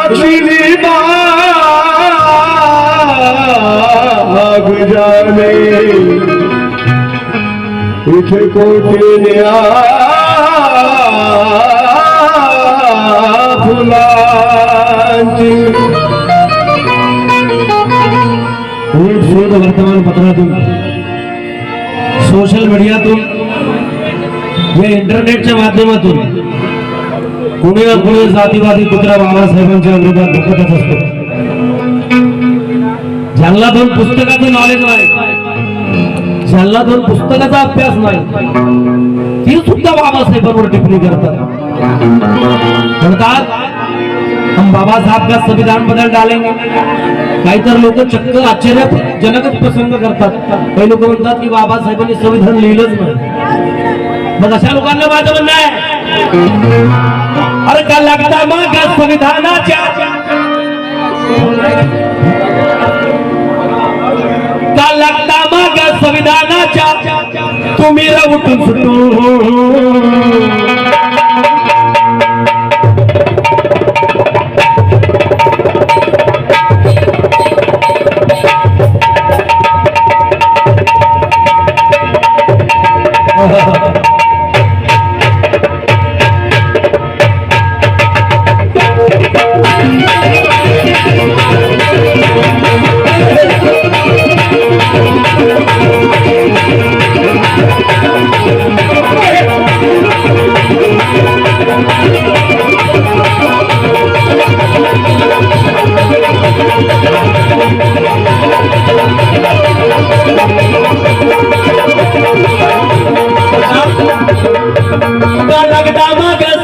दक्षिणी बाग जाने इथे कोठिल्या फुलांची वर्तमानपत्रातून सोशल मीडियातून या इंटरनेटच्या माध्यमातून कुणी ना कुणी जातीवादी कुत्रा बाबासाहेबांच्या विरोधात भुकतच असतो. ज्यांना दोन पुस्तकाचं नॉलेज नाही, ज्यांना दोन पुस्तकाचा अभ्यास नाही, ती सुद्धा बाबासाहेबांवर टिप्पणी करतात. म्हणतात हम बाबा साहब का संविधान बदल डालेंगे. काही तर लोक चक्क आश्चर्यजनकच प्रसंग करतात. काही लोक म्हणतात की बाबासाहेबांनी संविधान लिहिलंच नाही. मग अशा लोकांना माझं म्हणणं आहे, अरे का लागता मग संविधानाच्या, का लागता मग संविधानाच्या तुम्ही उठून सुटून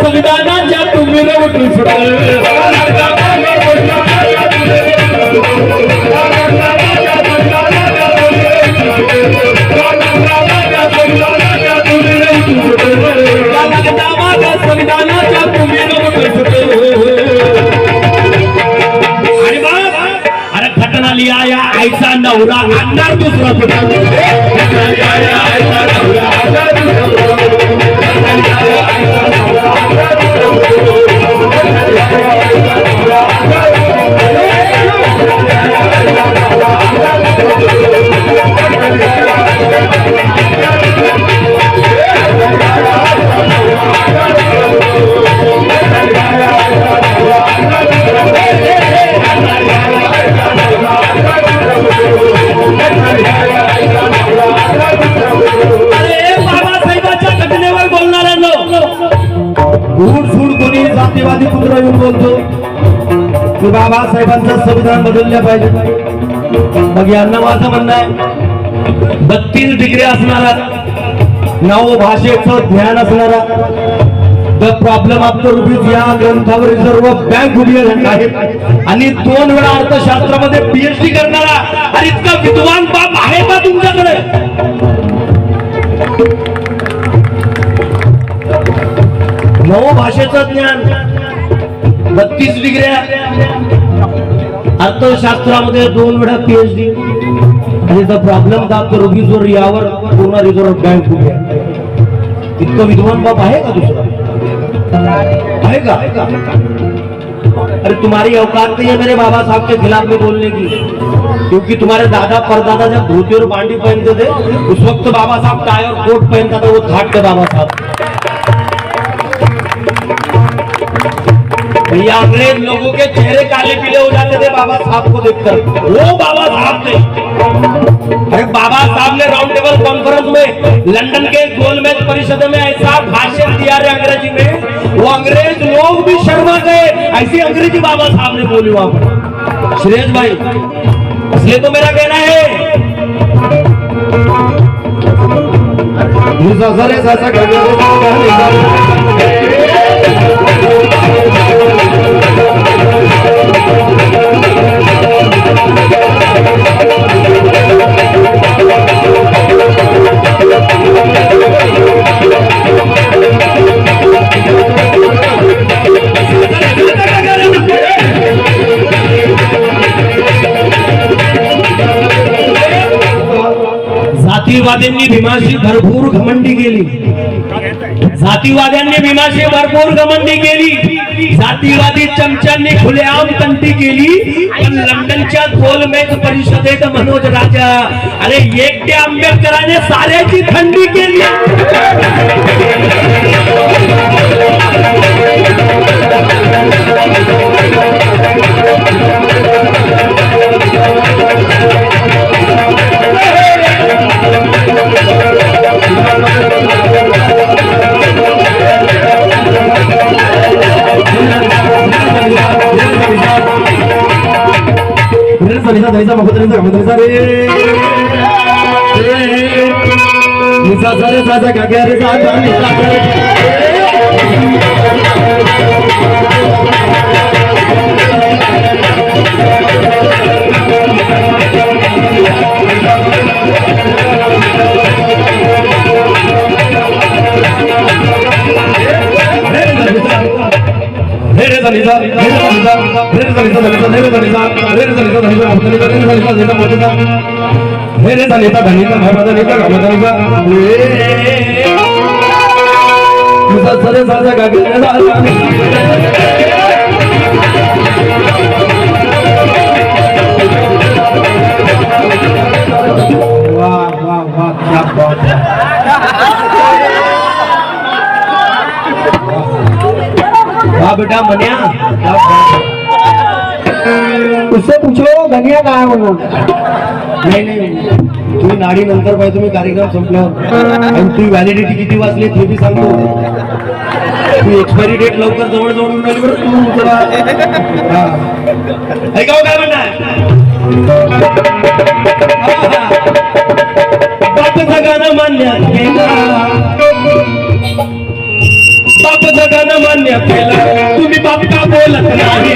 संविधानाच्या तुम्ही उठून संविधानाच्या तुम्ही आणि मग अरे घटना लिहा या आईचा नवरा आणणार दुसरा जातीवादी पुत्र येऊन बोलतो की बाबासाहेबांचं संविधान बदललं पाहिजे. मग यांना माझं म्हणणं आहे, 32 डिग्री असणारा, नव भाषेचं ज्ञान असणारा, the problem of the rupees या ग्रंथावर रिझर्व्ह बँक उभी आहे आणि 2 वेळा अर्थशास्त्रामध्ये PhD करणारा आणि इतका विद्वान बाप आहे का तुमच्याकडे? नव भाषेचं ज्ञान, 32 डिग्र्या, अर्थशास्त्रामध्ये 2 वेळा PhD आणि the problem of the rupees यावर पूर्ण रिझर्व्ह बँक उभी आहे. इतकं विद्वान बाप आहे का दुसरा? है का? अरे तुम्हारी औकात नहीं है मेरे बाबा साहब के खिलाफ में बोलने की, क्योंकि तुम्हारे दादा परदादा जब धोती और बांडी पहनते थे उस वक्त बाबा साहब टाई और कोट पहनता था, वो थाट के बाबा साहब. ये अंग्रेज लोगों के चेहरे काले पीले हो जाते थे बाबा साहब को देखकर, वो बाबा साहब ने. अरे बाबा साहब ने राउंड टेबल कॉन्फ्रेंस में लंदन के गोलमेज परिषद में ऐसा भाषण दिया रे अंग्रेजी में, वो अंग्रेज लोग भी शर्मा गए. ऐसी अंग्रेजी बाबा साहब ने बोली वहां पर. श्रेयस भाई, इसलिए तो मेरा कहना है जातीवाद्यांनी भीमाशी भरपूर घमंडी केली. जातीवाद्यांनी भीमाशी भरपूर घमंडी केली, जातीवादी चमच्यांनी खुलेआम तंटी केली, पण लंडनच्या गोलमेज परिषदेत मनोज राजा अरे एकट्या आंबेडकराने साऱ्याची थंडी केली. बेटा मनिया उससे पूछो गनिया कहाँ है म्हणून. नाही तुम्ही नाडी नंतर पाहिजे, तुम्ही कार्यक्रम संपल्यावर. आणि तुम्ही व्हॅलिडिटी किती वाचली ते बी सांगतो. तू एक्सपायरी डेट लवकर जवळ जवळ मिळाली बरं तू जरा. ऐकावं काय म्हणणार बापचं गाणं मान्य केलं, बापचं गाणं मान्य केलं, तुम्ही बाप का बोलत नाही.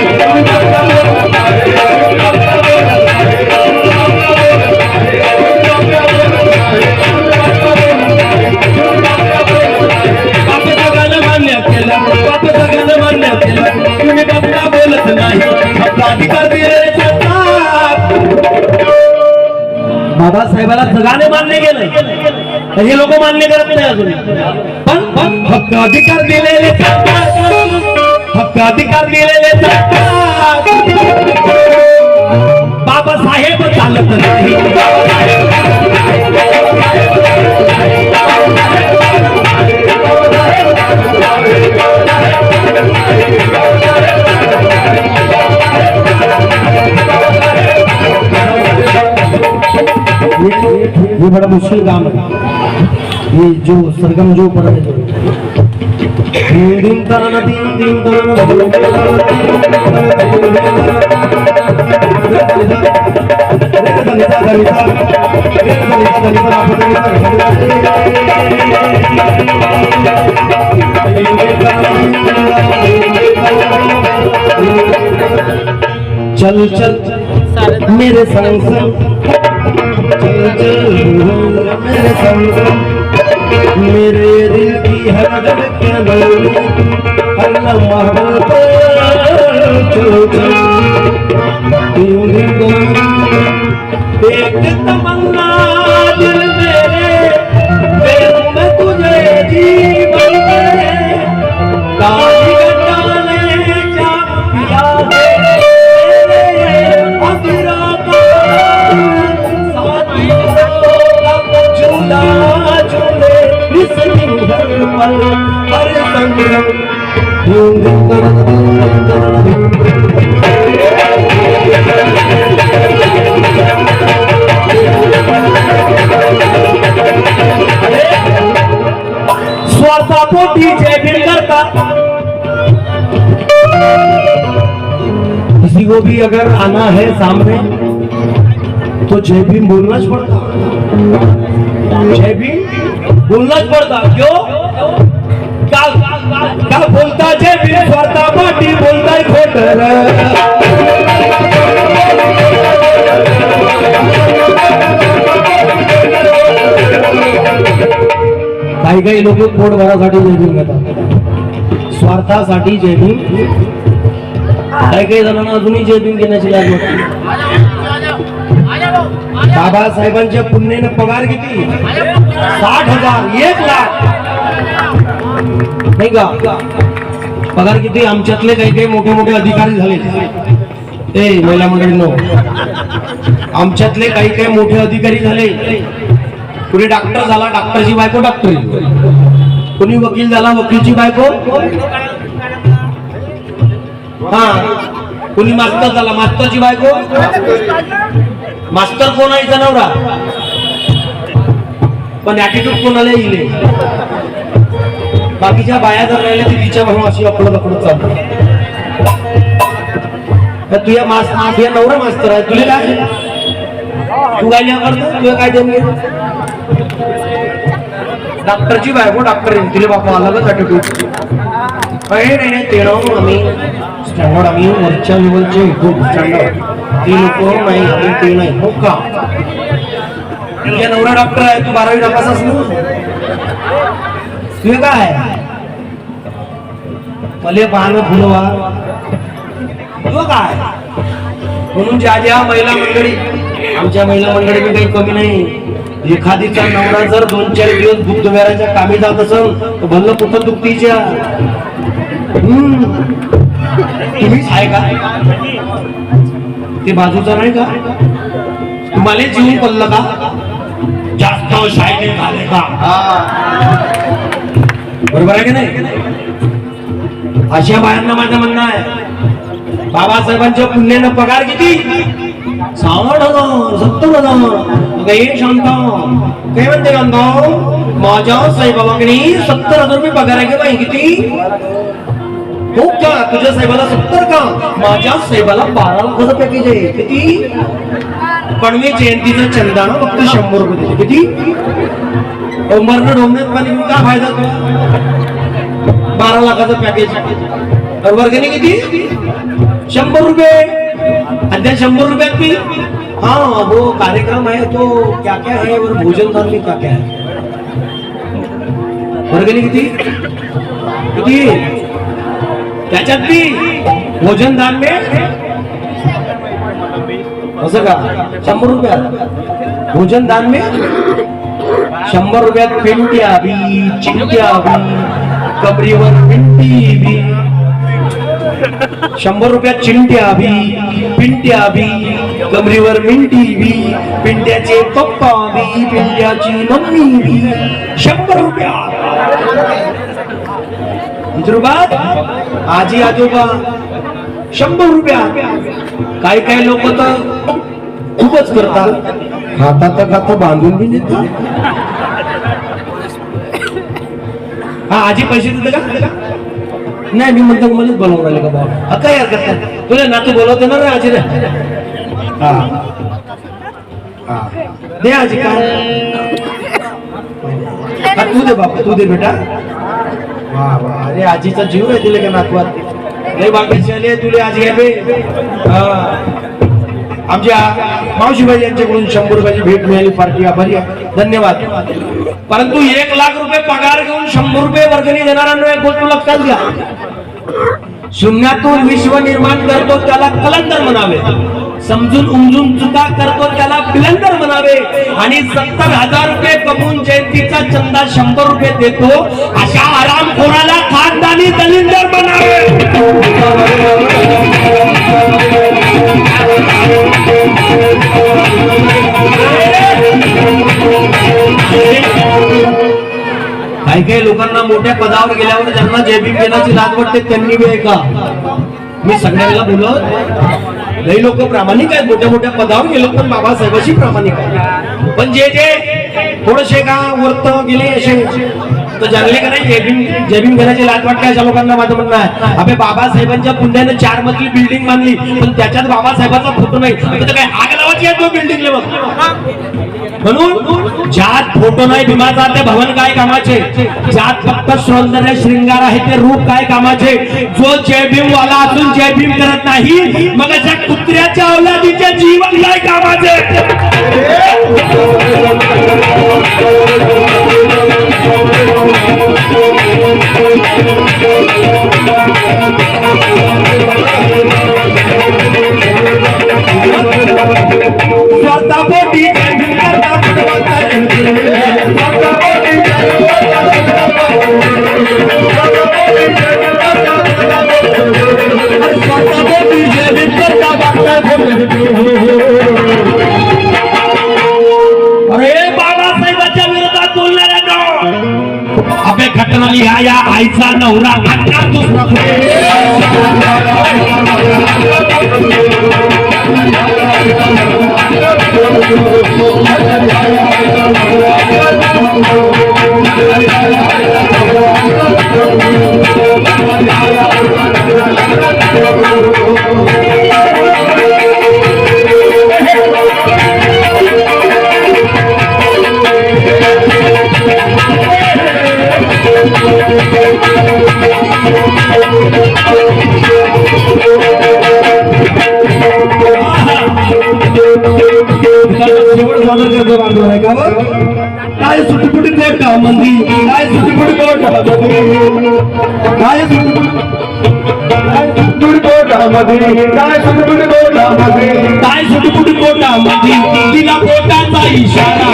बापचं गाणं मान्य केलं, बापचं गाणं मान्य केलं, तुम्ही बाप का बोलत नाही. आपला अधिकार दिलेले बाबासाहेबाला जगाने मान्य केलं, हे लोक मान्य करत नाही अजून. पण हक्क अधिकार दिलेले, हक्क अधिकार दिलेले बाबासाहेब चालत नाही. ये बड़ा मुश्किल काम है, ये जो सरगम जो पढ़ा है दिन तरना दिन चल चल मेरे संग मेरे संग, मेरे दिल की हर धड़कन हर लम्हा चलो एक तमन्ना दिल मेरे मैं तुझे जीवन में काली गंडाने चाप पिया है अबिरा का झूला झूले इस हर पल हर संग्रम स्वार्थापोटी जय भीम करता. किसी को भी अगर आना है सामने तो जय भीम बोलना च पड़ता, जय भीम बोलना च पड़ता. क्यों क्या बोलता जय भीम स्वार्था पाटी बोलता है खोटर. काही काही लोक पोट भरासाठी जय भीम घेतात, स्वार्थासाठी जय भीम. काही काही जणांना अजूनही जय भीम घेण्याची लाज वाटते. बाबासाहेबांच्या पुण्याने पगार किती? 60,000 1 लाख. नाही का? पगार किती? आमच्यातले काही काही मोठे मोठे अधिकारी झाले. ए महिला मंडळींनो, आमच्यातले काही काही मोठे अधिकारी झाले. कुणी डॉक्टर झाला, डॉक्टरची बायको डॉक्टरी. कुणी वकील झाला, वकीलची बायको. हा, कुणी मास्तर झाला, मास्टरची बायको. मास्तर कोण आहे? नवरा. पण ऍटिट्यूड कोणाला येईल? बाकीच्या बाया जर राहिल्या तर तिच्या म्हणून अशी आपलं चालू. तुझ्या तुझ्या नवरा मास्तर आहे, तुला काय? तू काय नाही करतो? तुला काय देऊन घे? डॉक्टरची बायको डॉक्टर आहे, तिला बापा अलगच ऍटिट्यूड. नाही तेवढं आम्ही स्टँडर्ड, आम्ही वरच्या लेवलचे खूप स्टँडर्ड. ती लोक नाही, आम्ही ते नाही. हो का? तुझ्या नवरा डॉक्टर आहे, तू 12वी नापास असलो. तुझे काय? मले पाहणं फुलवा. तुझं काय? म्हणून ज्या ज्या महिला मंडळी, आमच्या महिला मंडळी काही कमी नाही. एखादीचा नवरा जर 2-4 दिवस बुद्धविहाराच्या कामी जात असेल तर भल्लं कुठं दुखतीच्या. तुम्हीच आहे का? ते बाजूचा नाही का? तुम्हाला जीवन पडलं का? जास्त शायने झाले का? बरोबर आहे की नाही? अशा बायांना माझं म्हणणं आहे, बाबासाहेबांच्या पुण्यानं पगार किती? 60,000, 70,000. हे शांत काय म्हणते? शांत माझ्या साहेबांकडे 70,000 रुपये पगार आहे. की बाई किती? हो का? तुझ्या साहेबाला 70 का? माझ्या साहेबाला 12 लाखाचं पॅकेज आहे. किती? पण मी जयंतीचा चंदाना फक्त 100 रुपये देते. किती? उंबरनं डोंबण्यात पाणी घेऊन काय फायदा तुला? 12 लाखाचं पॅकेज. वर्गणी किती? 100 रुपये. आणि त्या 100 रुपयात मी हाँ वो कार्यक्रम है तो क्या क्या है और भोजन दान में क्या क्या है. वर्गणी किती? किती? त्याच्यात बी भोजन दान में असं का? 100 रुपयात भोजन दान में 100 रुपयात पेंट्या बी, चिंट्या बी, कबरीवर पिंटी बी. 100 रुपयात चिंट्या बी, पिंट्या बी, कमरीवर मिंटी बी, पिंट्याचे पप्पा बी, पिंट्याची मम्मी बी. 100 रुपयात. विदर्भात आजी आजोबा 100 रुपयात. काही काही लोक तर खूपच करतात, खाता बांधून बी देतात. हा आजी पैसे देते का? नाही, मी म्हणतो मलाच बोलवून राहिले का बाबा? काय हरकत नाही, तुला नातू बोलवते ना रे आजी रे. हा दे आजी. काय तू दे बाबा, तू दे बेटा. वा वा, अरे आजीचा जीव आहे दिले का नातवात. लय बाकीचे आले तुले आजी घ्या बे. आमच्या मावशीबाई यांच्याकडून 100 रुपयाची भेट मिळाली, पार्टी आभारी आहे, धन्यवाद. परंतु 1 लाख रुपये पगार घेऊन 100 रुपये वर्गणी देणाऱ्यांना एक गोष्ट लक्षात घ्या. शून्यातून विश्व निर्माण करतो त्याला कलंदर म्हणावे, समजून उमजून चुका करतो त्याला बिलंदर म्हणावे. आणि 70,000 रुपये कमवून जयंतीचा चंदा 100 रुपये देतो अशा आरामखोराला खानदानी दलिंदर म्हणावे. काही काही लोकांना मोठ्या पदावर गेल्यावर ज्यांना जय भीम देण्याची लाज वाटते त्यांनी बी ऐका. मी सगळ्यांना बोलत, लई लोक प्रामाणिक आहेत, मोठ्या मोठ्या पदावर गेलो पण बाबासाहेबांशी प्रामाणिक आहे. पण जे थोडेसे का वर्त गेले असे तर जाणले का नाही जय भीम देण्याची लाज वाटते अशा लोकांना माझं म्हणणं आहे, अबे बाबासाहेबांच्या पुण्याने 4 मजली बिल्डिंग बांधली पण त्याच्यात बाबासाहेबांचा फोटो नाही, तर काय आग लावायची आहे तो बिल्डिंग लेवल. म्हणून ज्यात फोटो नाही भीमाचा ते भवन काय कामाचे, ज्यात फक्त सौंदर्य श्रृंगार आहे ते रूप काय कामाचे. जो जय भीम वाला असून जय भीम करत नाही मग त्या कुत्र्याच्या औलादीचे जीवन काय कामाचे. स्वतःपोटी स्वतःपोटी मग या आईचा नवरा आता दुसरा शेवट सादर करतो बांधव आहे का काय सुटपुटी कोट मंदी काय सुटपुटी कोट काय सुटपुटी कोट मंदी तिला कोटाचा इशारा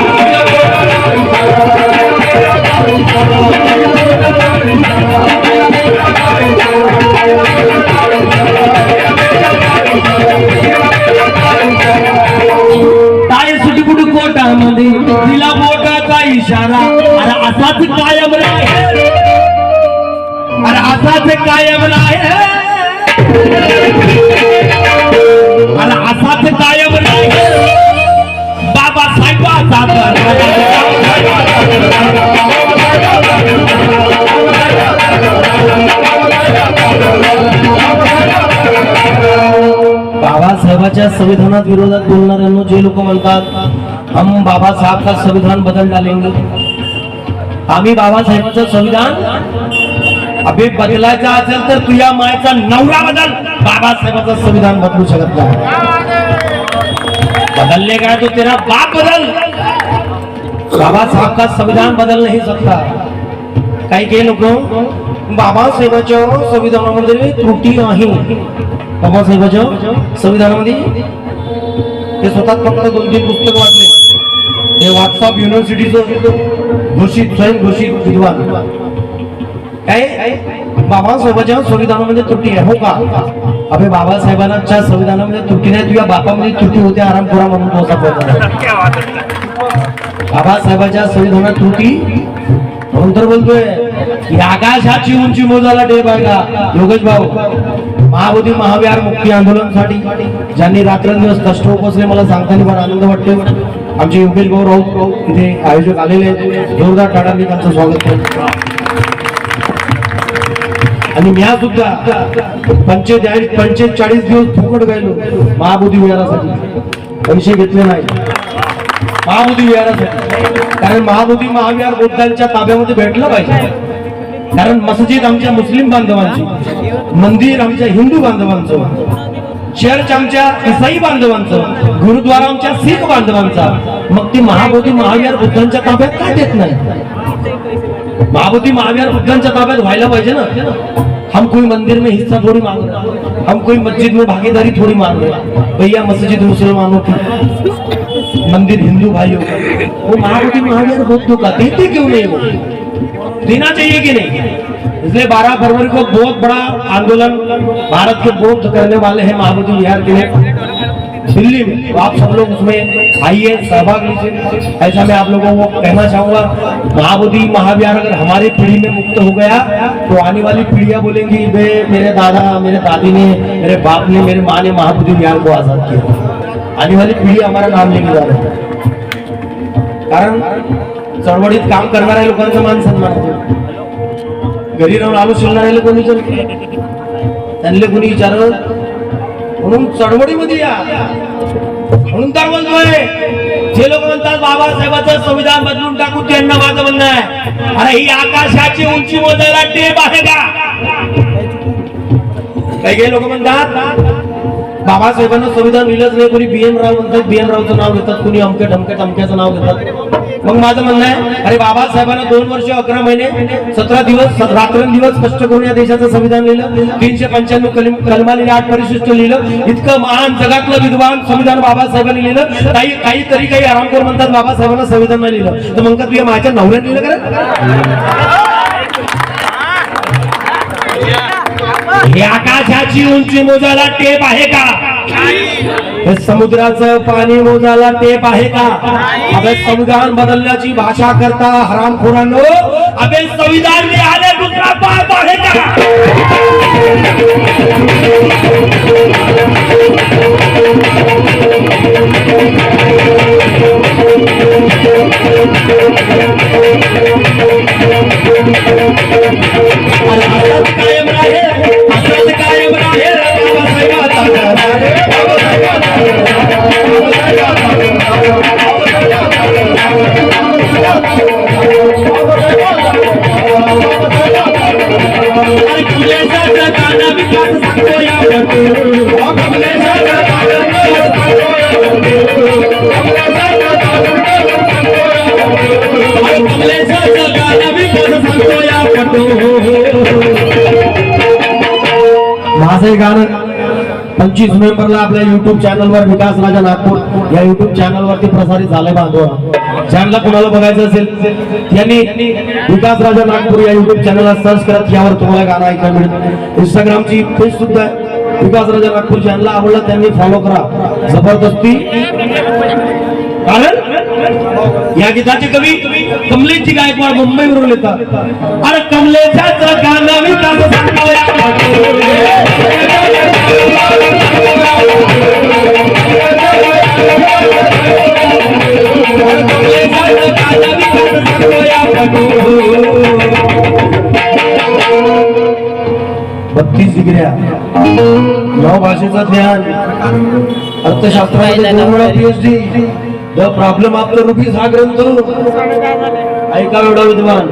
काय सुटपुटी कोटामध्ये तिला बोटाचा इशारा अरे असाच कायम राहे अरे असाच कायम राहे अरे असाच कायम राहे बाबासाहेबाचा बाबासाहेबाच्या संविधानात विरोधात बोलणाऱ्यांना जे लोक म्हणतात हम बाबा साहब का संविधान बदल डालेंगे आम्ही बाबासाहेबांचं संविधान अभि बदलायचं असेल तर तुझ्या मायचा नवरा बदल बाबासाहेबांचं संविधान बदलू शकत नाही बदलने का तो तेरा बाप बदल बाबा साहब का संविधान बदल नहीं सकता काही लोक बाबासाहेबांच्या संविधानामध्ये त्रुटी आहे बाबासाहेबांच्या संविधानामध्ये ते स्वतः फक्त 2-3 पुस्तक वाचले हे व्हॉट्सअप युनिव्हर्सिटीचं घोषित स्वयं घोषित विद्वान काय बाबासाहेबांच्या संविधानामध्ये त्रुटी आहे हो का अबे बाबासाहेबांच्या संविधानामध्ये त्रुटी नाही तुझ्या बापामध्ये त्रुटी होते आरामपुरा म्हणून तो असा बाबासाहेबांच्या संविधानात त्रुटी म्हणून तर बोलतोय आकाशाची उंची मोजायला टेप आहे का योगेश भाऊ महाबोधी महाविहार मुक्ती आंदोलनासाठी ज्यांनी रात्रंदिवस कष्ट उपसले मला सांगताना फार आनंद वाटतो आमचे योगेश भाऊ राऊत इथे आयोजक आलेले जोरदार टाळ्यांनी त्यांचं स्वागत करतो आणि मी सुद्धा 45 दिवस फुकट गेलो महाबोधी विहारासाठी पैसे घेतले नाही महाबोधी विहारासाठी कारण महाबोधी महाविहार बुद्धांच्या ताब्यामध्ये भेटलं पाहिजे कारण मस्जिद आमच्या मुस्लिम बांधवांची मंदिर आमच्या हिंदू बांधवांचं चर्च आमच्या इसाई बांधवांचं गुरुद्वारा आमच्या शीख बांधवांचा मग ती महाबोधी महाविहार बुद्धांच्या ताब्यात काय देत नाही महाबोधी महाविहार बुद्धांच्या ताब्यात व्हायला पाहिजे ना हम कोई मंदिर में हिस्सा थोड़ी मांग रहे हम कोई मस्जिद में भागीदारी थोड़ी मांग रहे भैया मस्जिद मुसलमानों की मंदिर हिंदू भाइयों वो महाबोधी महाविहार बुद्धों का देते क्यों नहीं वो देना चाहिए कि नहीं इसलिए 12 फरवरी को बहुत बड़ा आंदोलन भारत के बौद्ध करने वाले हैं महाबोधि विहार के लिए दिल्ली में तो आप सब लोग उसमें आइए सहभाग लीजिए ऐसा मैं आप लोगों को कहना चाहूंगा महाबोधि महाविहार अगर हमारी पीढ़ी में मुक्त हो गया तो आने वाली पीढ़ियां बोलेंगी वे मेरे दादा मेरे दादी ने मेरे बाप ने मेरे माँ ने महाबोधि विहार को आजाद किया आने वाली पीढ़ी हमारा नाम लेके जा रही है कारण चळवळीत काम करणाऱ्या लोकांचा मान सन्मान होतो घरी राहून आलो शिरणारे लोक कोणी त्यांना कोणी विचारत म्हणून चळवळीमध्ये या म्हणून तर बोलतोय जे लोक म्हणतात बाबासाहेबांचं संविधान बदलून टाकू त्यांना माझं म्हणणं आहे अरे ही आकाशाची उंची मोजायला टेप आहे का काही लोक म्हणतात बाबासाहेबांना संविधान लिहिलंच नाही कोणी BN राव म्हणतात BN रावचं नाव घेतात कोणी अमके ढमके टमक्याचं नाव घेतात मग माझं म्हणणं आहे अरे बाबासाहेबांना 2 वर्ष 11 महिने 17 दिवस रात्रंदिवस कष्ट करून या देशाचं संविधान लिहिलं 395 कलमा लिहिलं 8 परिशिष्ट लिहिलं इतकं महान जगातलं विद्वान संविधान बाबासाहेबांनी लिहिलं काही आरामखोर म्हणतात बाबासाहेबांना संविधान नाही लिहिलं तर म्हणतात तुझ्या माझ्या नवऱ्याने लिहिलं का हे आकाशाची उंची मोजायला टेप आहे का हे समुद्राचं पाणी मोजायला टेप आहे का? अबे संविधान बदलण्याची भाषा करता हरामखोरांनो, अबे संविधान लिहायला दुसरा बाप आहे का? अरे असंच कायम राहे, असंच कायम राहे, बाबासाहेबाचा करार, बाबासाहेबाचा अरे कमलेशाचा गाणं विकास सांगतो या कमलेशाचा गाणं विकास सांगतो या कमलेशाचा गाणं विकास सांगतो या माझं हे गाणं 25 नोव्हेंबरला आपल्या युट्यूब चॅनलवर विकास राजा नागपूर या युट्यूब चॅनलवरती प्रसारित झालंय बांधवा. चॅनलला कोणाला बघायचं असेल त्यांनी विकास राजा नागपूर या युट्यूब चॅनलला सर्च करत यावर तुम्हाला गाणं ऐकायला मिळेल. इंस्टाग्रामची पेज सुद्धा आहे विकास राजा नागपूर. चॅनलला आवडला त्यांनी फॉलो करा. जबरदस्ती कारण या गीताचे कवी कमलेशजी गायकवाड मुंबईवरून येतात. अरे कमलेशाचं गाणं विकास सांगतो या कमलेशाचं गाणं विकास सांगतो या 32 डिग्र्या, 9 भाषेचं ज्ञान, अर्थशास्त्रामध्ये 2 वेळा PhD, the problem of the rupees हा ग्रंथ ऐका एवढा विद्वान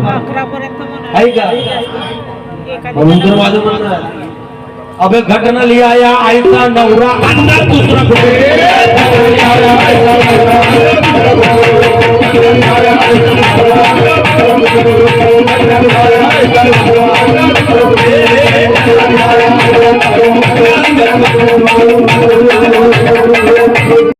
ऐका. म्हणून तर माझं म्हणणं आहे, अबे घटना लिहाया आयता नवरा अन्ना दुसरा कुठे